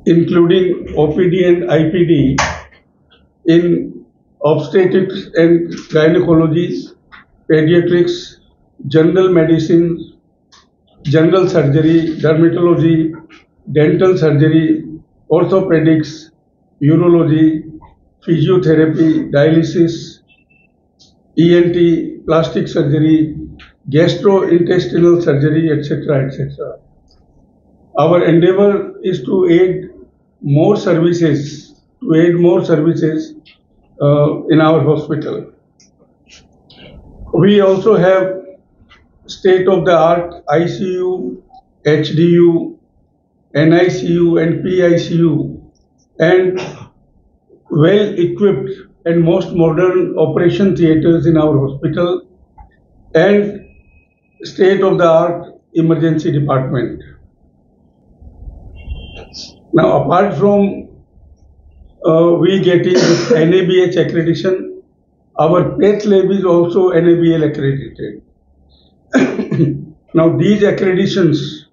including OPD and IPD in obstetrics and gynecology, pediatrics, general medicine, general surgery, dermatology, dental surgery, orthopedics, urology, physiotherapy, dialysis, ENT, plastic surgery, gastrointestinal surgery, etc., etc. Our endeavor is to aid more services, in our hospital. We also have state-of-the-art ICU, HDU, NICU and PICU, and well-equipped and most modern operation theaters in our hospital, and state-of-the-art emergency department. Now, apart from we getting this NABH accreditation, our PATH lab is also NABL accredited. Now, these accreditations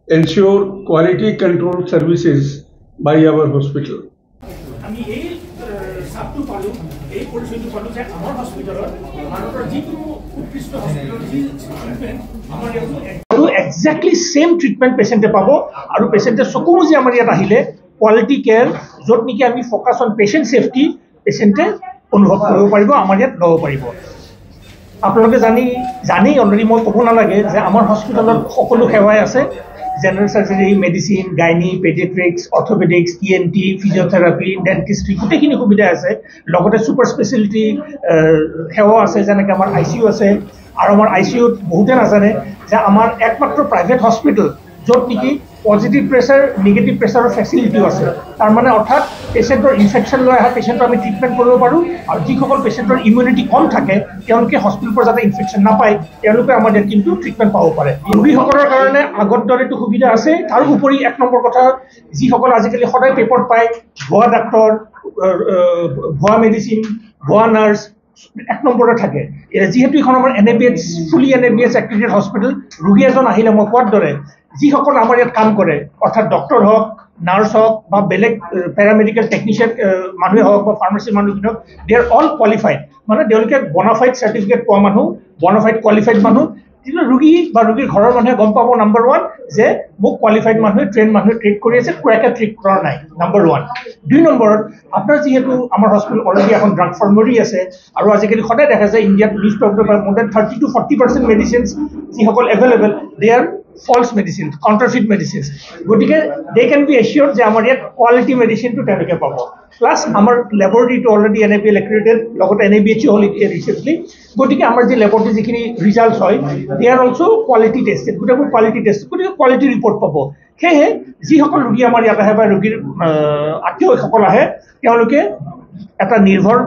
ensure quality control services by our hospital. Exactly same treatment patient pabo aru patient sokomo je amar yat ahile quality care jot niki ami focus on patient safety patient অনুভৱ কৰিব পাৰিব আমাৰ ইয়াত লব পাৰিব আপোনালোকে জানি already মই ক'ব নালাগে যে আমাৰ হস্পিটেলত সকলো সেৱাই আছে general surgery medicine gynae paediatrics orthopaedics ENT physiotherapy dentistry গোটেইখিনি সুবিধা আছে লগতে সুপাৰ স্পেশালিটি সেৱা আছে যেনেকৈ আমাৰ ICU আছে আৰু আমাৰ ICU বহুতে নাজানে যে আমাৰ একমাত্ৰ প্ৰাইভেট হস্পিটেল য'ত নেকি পজিটিভ প্ৰেছাৰ নেগেটিভ প্ৰেছাৰৰ ফেচিলিটি আছে তাৰ মানে অৰ্থাৎ পেশেন্টৰ ইনফেকশন লৈ আহা পেশেন্টৰ আমি ট্ৰিটমেন্ট কৰিব পাৰো আৰু যিসকল পেশেন্টৰ ইমিউনিটি কম থাকে তেওঁলোকে হস্পিটেলৰ যাতে ইনফেকশন নাপায় তেওঁলোকে আমাৰ কিন্তু ট্ৰিটমেন্ট পাব পাৰে ৰোগীসকলৰ কাৰণে আগৰ দৰেটো সুবিধা আছে তাৰ উপৰি এক নম্বৰ কথা যিসকল আজিকালি সদায় পেপাৰ পায় ভুৱা ডাক্তৰ ভুৱা মেডিচিন ভুৱা নাৰ্ছ এক নম্বৰে থাকে যেহেতু এখন আমাৰ NABH ফুলি NABH accredited হস্পিটেল ৰোগী এজন আহিলে মই কোৱাৰ দৰে যিসকল আমাৰ ইয়াত কাম কৰে অৰ্থাৎ ডক্টৰ হওক নাৰ্ছ হওক বা বেলেগ প্যাৰামেডিকেল টেকনিশিয়ান মানুহ হওক বা ফাৰ্মাসী মানুহ হওক দে আৰ অল কোৱালিফাইড মানে তেওঁলোকে বনাফাইড সাৰ্টিফিকেট পোৱা মানুহ বনাফাইড কোৱালিফাইড মানুহ যিটো ৰোগী বা ৰোগীৰ ঘৰৰ মানুহে গম পাব নাম্বাৰ 1 যে মোক কোৱালিফাইড মানুহে ট্ৰেইন মানুহে ট্ৰিট কৰি আছে কোৱাকে ট্ৰিট কৰা নাই নাম্বাৰ 1 দুই নম্বৰত আপোনাৰ যিহেতু আমাৰ হস্পিটেল অলৰেডি এখন ড্ৰাগ ফাৰ্মাৰী আছে আৰু আজিকালি সদায় দেখা যায় ইণ্ডিয়াত newspaper more than 30 to 40% medicines যিসকল available they are false medicines counterfeit medicines গটিকে they can be assured যে আমাৰ ইয়াত quality medicine to তেওঁলোকে পাব প্লাস আমাৰ ল্যাবৰেটৰি to already NABL accredited লগতে NABH হল recently গটিকে আমাৰ যে ল্যাবৰেটৰি যিখিনি ৰিজাল্টস হয় they are also quality tested গোটেই quality test গটিকে quality report পাব হেহে যিসকল ৰোগী আমাৰ ইয়াত আহে বা ৰোগীৰ আত্মীয়সকল আহে তেওঁলোকে এটা নিৰ্ভৰ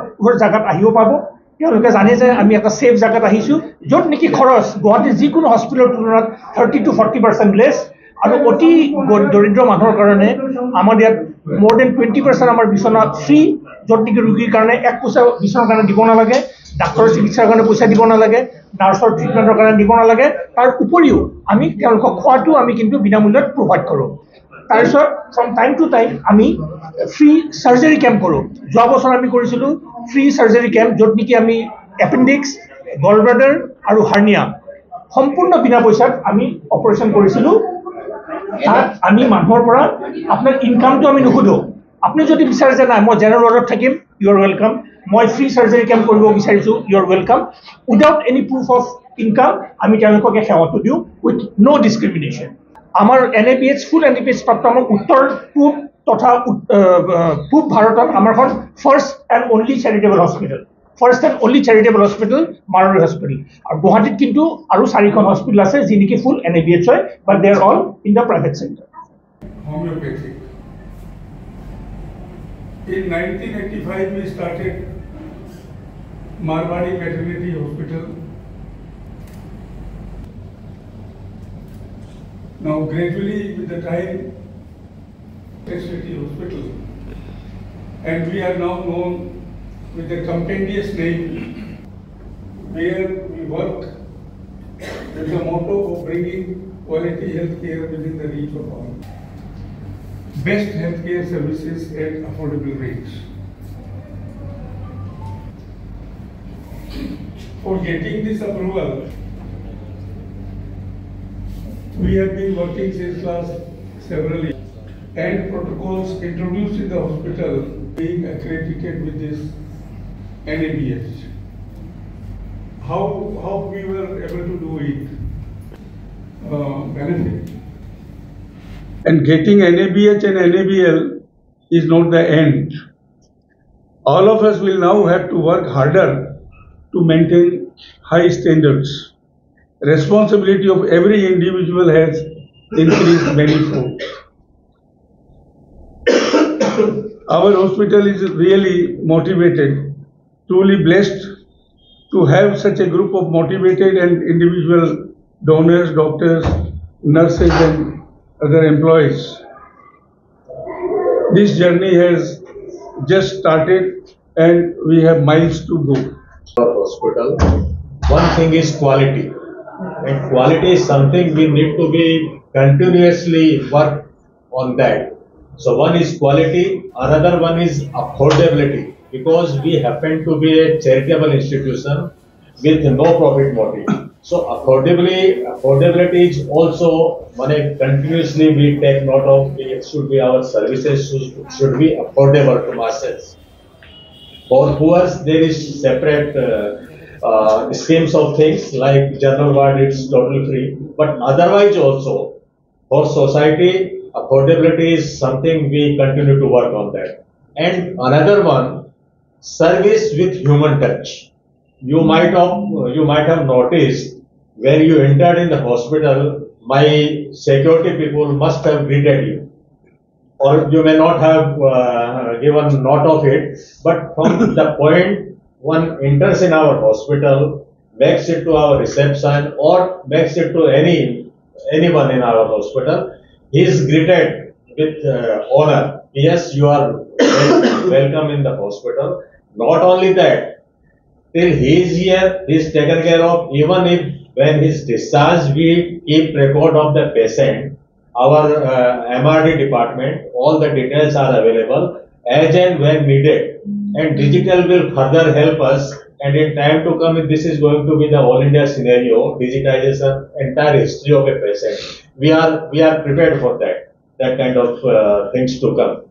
জাগাত আহিব পাব তেওঁলোকে জানে যে আমি একটা সেফ জায়গাত আহিছো যত নেকি খৰচ গুৱাহাটীৰ যিকোনো হস্পিটেলৰ তুলনাত 30 to 40% লেস আৰু অতি দৰিদ্ৰ মানুহৰ কাৰণে আমাৰ ইয়াত more than 20% আমাৰ বিছনা ফ্ৰী যত নেকি ৰোগীৰ কাৰণে এক পইচা বিছনাৰ কাৰণে দিব নালাগে ডাক্তৰৰ চিকিৎসাৰ কাৰণে পইচা দিব নালাগে নাৰ্ছৰ ট্ৰিটমেন্টৰ কাৰণে দিব নালাগে তাৰ উপৰিও আমি তেওঁলোকক খোৱাটো আমি কিন্তু বিনামূল্যত প্ৰভাইড কৰো তাৰপিছত from time to time আমি ফ্ৰী সাৰ্জাৰী কেম্প কৰো যোৱা বছৰ আমি কৰিছিলো ফ্ৰী সাৰ্জাৰী কেম্প যত নেকি আমি এপেন্ডিক্স গলব্লাডাৰ আৰু হাৰ্নিয়া সম্পূৰ্ণ বিনা পইচাত আমি অপাৰেচন কৰিছিলো তাত আমি মানুহৰ পৰা আপোনাৰ ইনকামটো আমি নুখুধো আপুনি যদি বিচাৰে যে নাই মই জেনাৰেল ৱাৰ্ডত থাকিম ইউ আৰ ওয়েলকাম মই ফ্ৰী সাৰ্জাৰী কেম্প কৰিব বিচাৰিছো you are welcome without any proof of income আমি তেওঁলোকক সেৱাটো দিও উইথ নো ডিসক্ৰিমিনেশন আমাৰ NABH ফুল NABH প্ৰাপ্ত আমাৰ উত্তৰ পূব তথা পূব ভাৰতত আমাৰখন first and only charitable hospital first and only charitable hospital Marwari hospital আৰু গুৱাহাটীত কিন্তু আৰু 4খন হস্পিটেল আছে যি নেকি ফুল NABH হয় but they are all in the private sector Homeopathic. In 1985 we started Marwari Maternity Hospital. Now gradually with the time Specialty Hospital, and we are now known with the compendious name where we work with the motto of bringing quality healthcare within the reach of all. Best healthcare services at affordable rates. For getting this approval, we have been working since last several years, and protocols introduced in the hospital being accredited with this NABH. How we were able to do it? Benefit. And getting NABH and NABL is not the end. All of us will now have to work harder to maintain high standards. Responsibility of every individual has increased manifold. Our hospital is really motivated, truly blessed to have such a group of motivated and individual donors, doctors, nurses and other employees. This journey has just started and we have miles to go. Our hospital, one thing is quality, and quality is something we need to be continuously work on that. So one is quality, another one is affordability, because we happen to be a charitable institution with no profit motive. So affordability is also one continuously we take note of. It should be our services should be affordable to masses. For poor, there is separate schemes of things like general ward, it's totally free. But otherwise also, for society, affordability is something we continue to work on that. And another one, service with human touch. You might have noticed when you entered in the hospital, my security people must have greeted you, or you may not have given note of it, but from the point one enters in our hospital, makes it to our reception or makes it to anyone in our hospital, he is greeted with honor. Yes, you are welcome in the hospital. Not only that, till he is here, he is taken care of. Even if when he is discharged, we keep record of the patient. Our MRD department, all the details are available as and when needed. And digital will further help us. And in time to come, this is going to be the all India scenario, digitization, entire history of a patient. We are prepared for that kind of things to come.